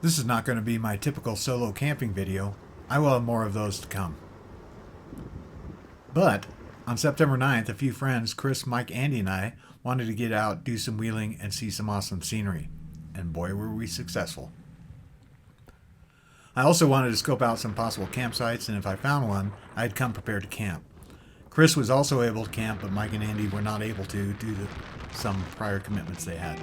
This is not going to be my typical solo camping video. I will have more of those to come. But on September 9th, a few friends, Chris, Mike, Andy, and I wanted to get out, do some wheeling, and see some awesome scenery. And boy, were we successful. I also wanted to scope out some possible campsites, and if I found one, I'd come prepared to camp. Chris was also able to camp, but Mike and Andy were not able to due to some prior commitments they had.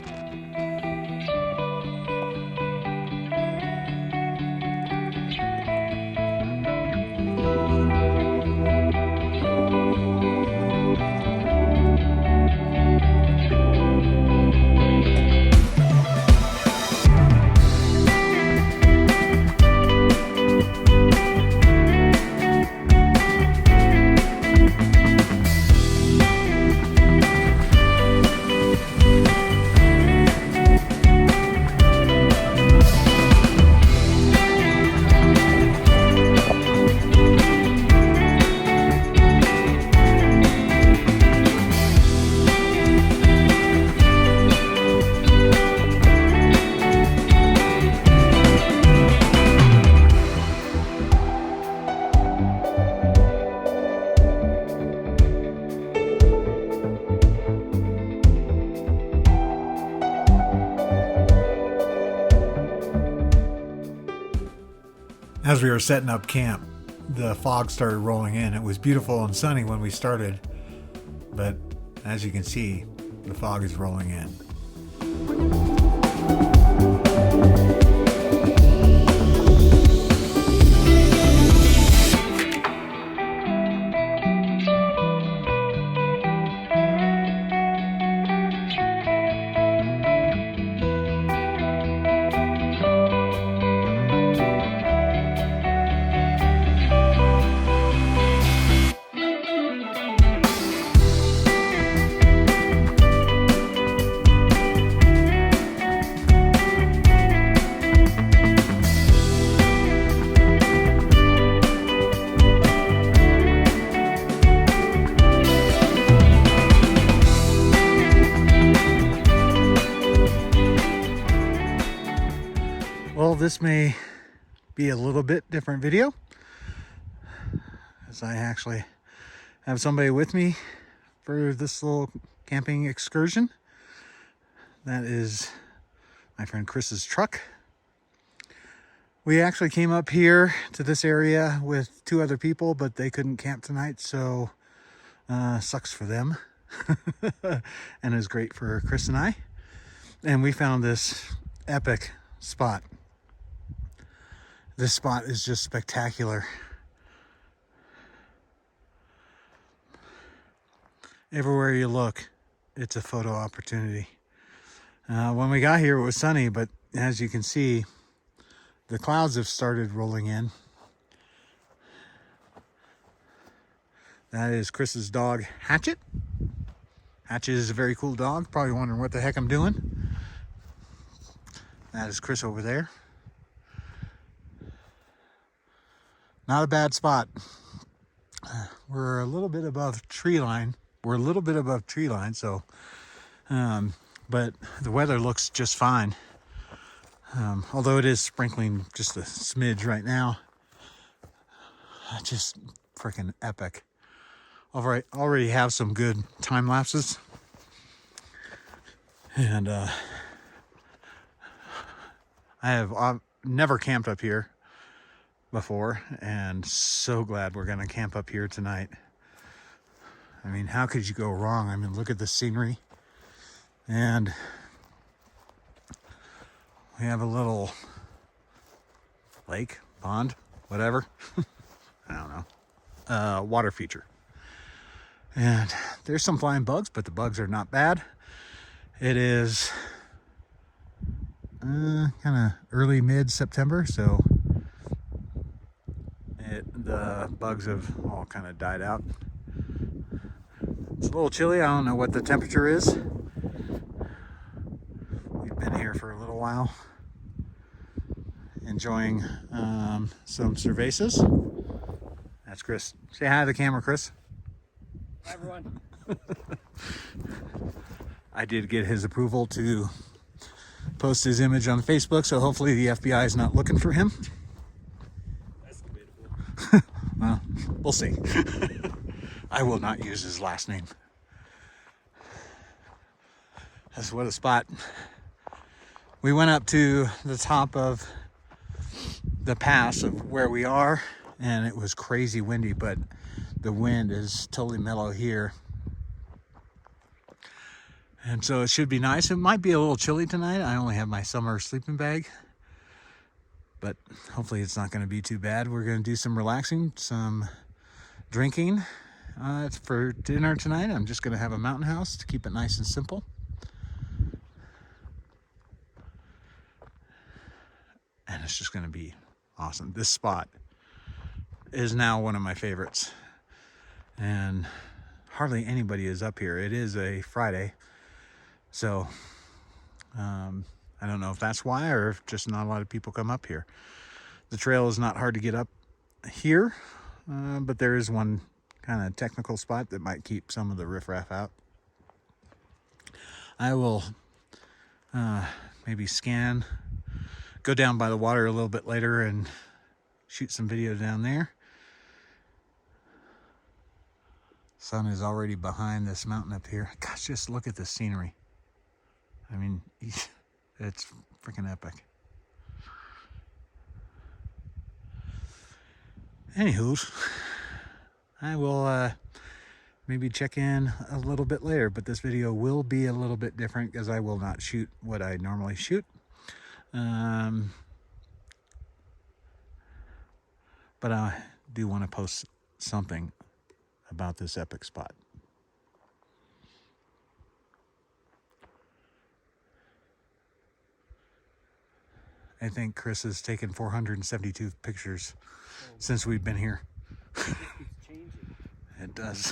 As we were setting up camp, the fog started rolling in. It was beautiful and sunny when we started, but as you can see, the fog is rolling in. Well, this may be a little bit different video, as I actually have somebody with me for this little camping excursion. That is my friend Chris's truck. We actually came up here to this area with two other people, but they couldn't camp tonight, so sucks for them. And is great for Chris and I. And we found this epic spot. This spot is just spectacular. Everywhere you look, it's a photo opportunity. When we got here, it was sunny, but as you can see, the clouds have started rolling in. That is Chris's dog, Hatchet. Hatchet is a very cool dog. Probably wondering what the heck I'm doing. That is Chris over there. Not a bad spot. We're a little bit above tree line. So, but the weather looks just fine. Although it is sprinkling just a smidge right now. Just freaking epic. Already have some good time lapses. And I've never camped up here before, and so glad we're gonna camp up here tonight. I mean, how could you go wrong? I mean, look at the scenery. And we have a little lake, pond, whatever. I don't know. Water feature. And there's some flying bugs, but the bugs are not bad. It is kind of early mid-September, so the bugs have all kind of died out. It's a little chilly. I don't know what the temperature is. We've been here for a little while, enjoying some cervezas. That's Chris. Say hi to the camera, Chris. Hi, everyone. I did get his approval to post his image on Facebook, so hopefully the FBI is not looking for him. That's debatable. Well, we'll see. I will not use his last name. That's what a spot. We went up to the top of the pass of where we are, and it was crazy windy, but the wind is totally mellow here. And so it should be nice. It might be a little chilly tonight. I only have my summer sleeping bag, but hopefully it's not going to be too bad. We're going to do some relaxing, some drinking. For dinner tonight, I'm just going to have a mountain house to keep it nice and simple. And it's just going to be awesome. This spot is now one of my favorites. And hardly anybody is up here. It is a Friday. So I don't know if that's why, or if just not a lot of people come up here. The trail is not hard to get up here, but there is one kind of technical spot that might keep some of the riffraff out. I will maybe go down by the water a little bit later and shoot some video down there. Sun is already behind this mountain up here. Gosh, just look at the scenery. I mean, it's freaking epic. Anywho, I will maybe check in a little bit later, but this video will be a little bit different because I will not shoot what I normally shoot. But I do want to post something about this epic spot. I think Chris has taken 472 pictures since we've been here. It keeps changing. It does.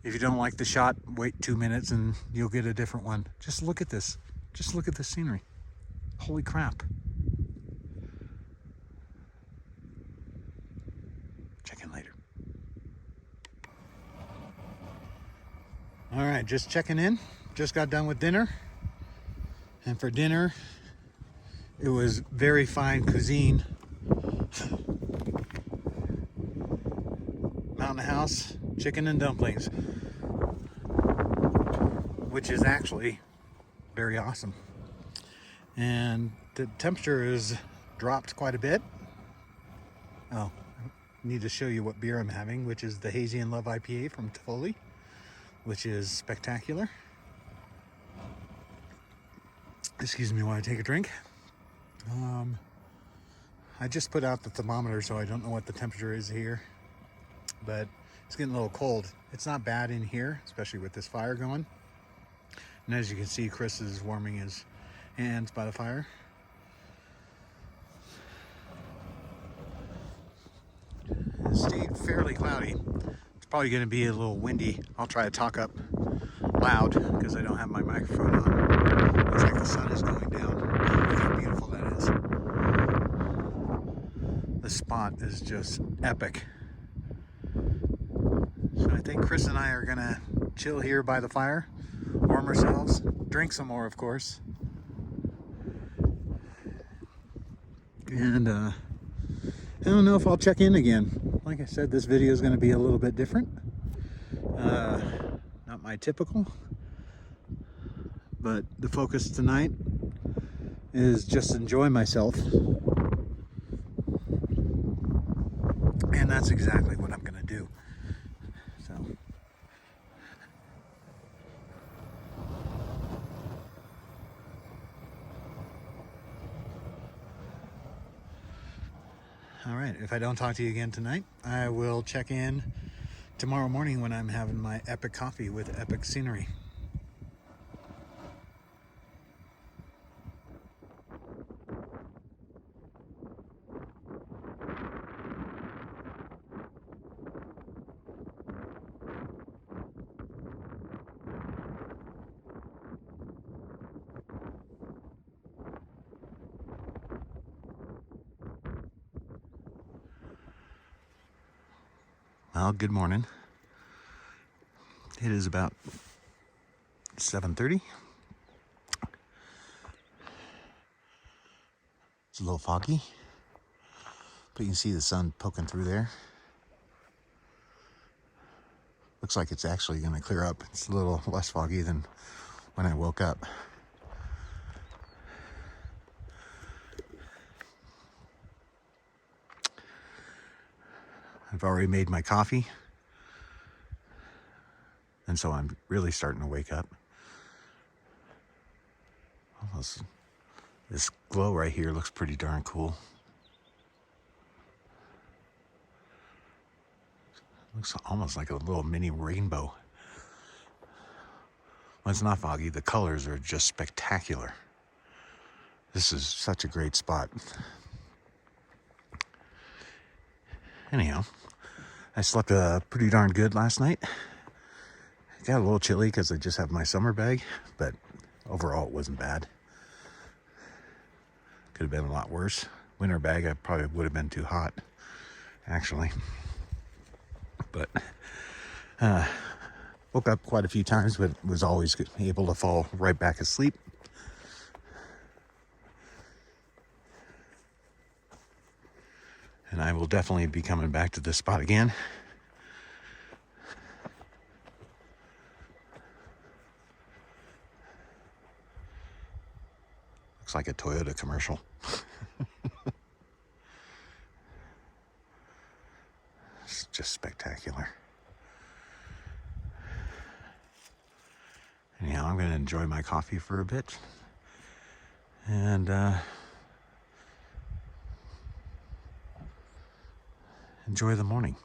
If you don't like the shot, wait 2 minutes and you'll get a different one. Just look at this. Just look at the scenery. Holy crap. Check in later. All right, just checking in. Just got done with dinner. And for dinner, it was very fine cuisine. Mountain house, chicken and dumplings, which is actually very awesome. And the temperature is dropped quite a bit. Oh, I need to show you what beer I'm having, which is the Hazy and Love IPA from Tivoli, which is spectacular. Excuse me while I take a drink. I just put out the thermometer, so I don't know what the temperature is here, but it's getting a little cold. It's not bad in here, especially with this fire going. And as you can see, Chris is warming his hands by the fire. It stayed fairly cloudy. It's probably going to be a little windy. I'll try to talk up loud because I don't have my microphone on. Looks like the sun is going down. Look how beautiful that is. The spot is just epic. So I think Chris and I are going to chill here by the fire, warm ourselves, drink some more, of course. And I don't know if I'll check in again. Like I said, this video is going to be a little bit different. Not my typical. But the focus tonight is just enjoy myself. And that's exactly what I'm going to do. So. All right, if I don't talk to you again tonight, I will check in tomorrow morning when I'm having my epic coffee with epic scenery. Well, good morning. It is about 7:30. It's a little foggy, but you can see the sun poking through there. Looks like it's actually going to clear up. It's a little less foggy than when I woke up. I've already made my coffee, and so I'm really starting to wake up. Almost, this glow right here looks pretty darn cool. Looks almost like a little mini rainbow. When it's not foggy, the colors are just spectacular. This is such a great spot. Anyhow, I slept pretty darn good last night. It got a little chilly because I just have my summer bag, but overall it wasn't bad. Could have been a lot worse. Winter bag, I probably would have been too hot, actually. But woke up quite a few times, but was always able to fall right back asleep. And I will definitely be coming back to this spot again. Looks like a Toyota commercial. It's just spectacular. Anyhow, I'm going to enjoy my coffee for a bit. And enjoy the morning.